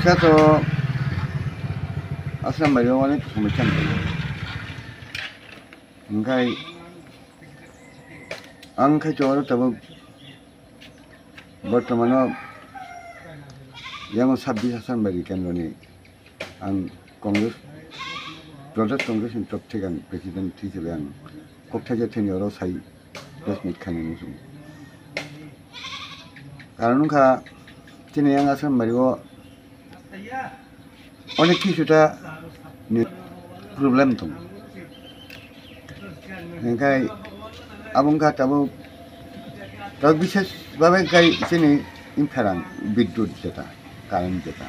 Kita to asal bari wani macam tu. Engkai angkai coro tabu berteman yang 26 asal bari kan ni ang Kongres Protest Congress in top tegan Presiden Tisilian koktaja tenyor sai resmi kanin musuh. Karena nungka cina yang asal bariwo অনেক কিছুটা problem তো এখাই আবংকা তাবো তাও বিশেষভাবে গাই চিনি ইনফেরান বিদ্যুৎ যেটা current যেটা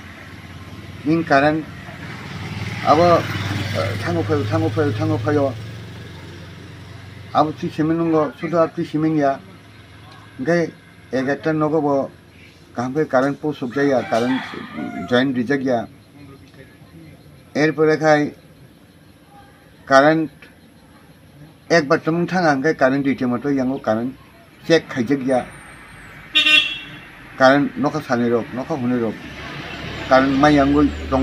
in current আবার থাঙো ফাyo আবো তুই সিমেনুঙ্গ শুধু আর তুই সিমেঙ্গিয়া গাই এগারটা নগব কাহামকে কারেন্ট পোস্ট যাইয়া কারেন্ট জয়েন্ট রিজেক্ট গিয়া এরপরে খাই কারেন্ট একবার তুমি থাঙা হাঙ্কাই কারেন্ট দিতে মতো ইয়াঙ্গো কারেন্ট চেক খাইজে গিয়া কারেন্ট নখা সানি রোগ নখা হুনি রোগ কারেন্ট মাই ইয়াঙ্গো দङ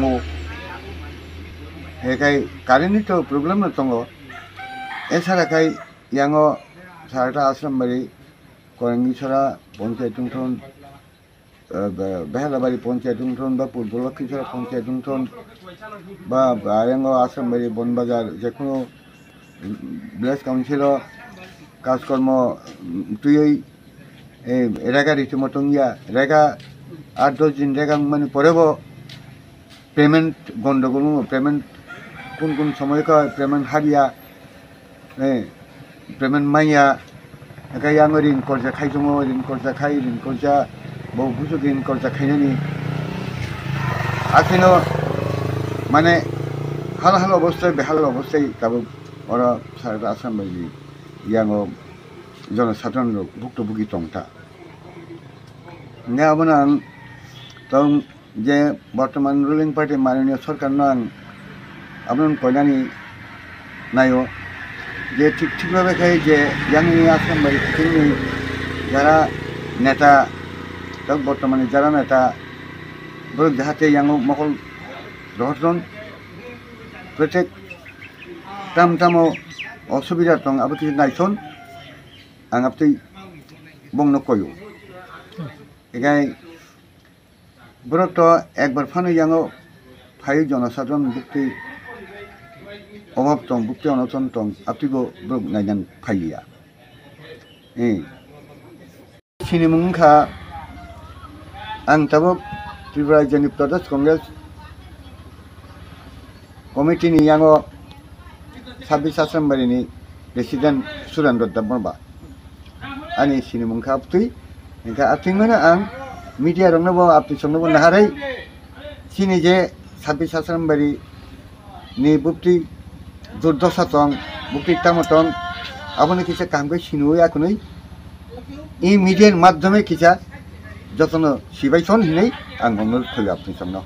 এখাই কারেন্টনি তো প্রবলেম না দङ এছাড়া খাই ইয়াঙ্গো সারাটা আশ্রমবাড়ি করেঙ্গিছড়া পঞ্চায়েত উঠোন বেহালাবাড়ি পঞ্চায়েত উঠোন বা পূর্বলক্ষীছড়া পঞ্চায়েত উঠোন বা আরেঙ্গ আশ্রমবাড়ি বনবাজার যে কোনো ভিলেজ কাউন্সিলর কাজকর্ম তুই রেগা রীতিমতো ইয়া রেগা 8-10 দিন রেগা মানে পরেব পেমেন্ট গন্ডগোল পেমেন্ট কোন সময় কয় পেমেন্ট হারিয়া পেমেন্ট মাইয়া একাই আঙ ঋণ করজা খাইজङ ঋণ করজা খাই ঋণ করজা বহু বুঝো ঋণ করজা খাইনানি আখিনো মানে হাল হাল অবস্থায় বেহাল অবস্থায় তাবো ওরা সারা আসাম বাড়ি ইয়াঙ্গো জনসাধারণ ভুক্তভোগী টংটা nga abona ang tong je বর্তমান রুলিং পার্টি মাননীয় সরকার নং আপন কইনানি নাইও যে ঠিকভাবে খাই যে ইয়াংনি আসাম বাড়ি তিনি যারা নেতা তখন বর্তমানে যারা নেতা বড় যাহাতে ইয়াঙ্গো মকল রহস্যন প্রত্যেক তামো অসুবিধা দं আবো কিছু নাইছন আং আপনি বংনো কয়ো এখানে বড়ত একবার ফানো ইয়াঙ্গো ফাই জনসাধারণ বুক্তি অভাব দं বুক্তি অনটন দं আপনিবো ব্রক নাইজান ফাইয়া সিনেমুংখা आं ताबो त्रिपुरा राज्योनि प्रदेश कंग्रेस कमिटिनि यांगो 26 आश्रमबारिनि प्रेसिडेंट सुरेन्द्र देबबर्मा आंनि सिनेमुंखा आपतुइ एंखा आथिंगोनो आं मीडिया रंनोबो आपतुइ संनोबो नाहारै सिनि जे 26 आश्रमबारिनि बुक्ति दुर्दशा दं बुक्ति तामतन आपनि किसा कामखौ सिनुइ आखुनै इ मीडियानि माध्यमे किसा যতন সিবাইছন হিনেই আং অনুরোধ করি আপনি সামনে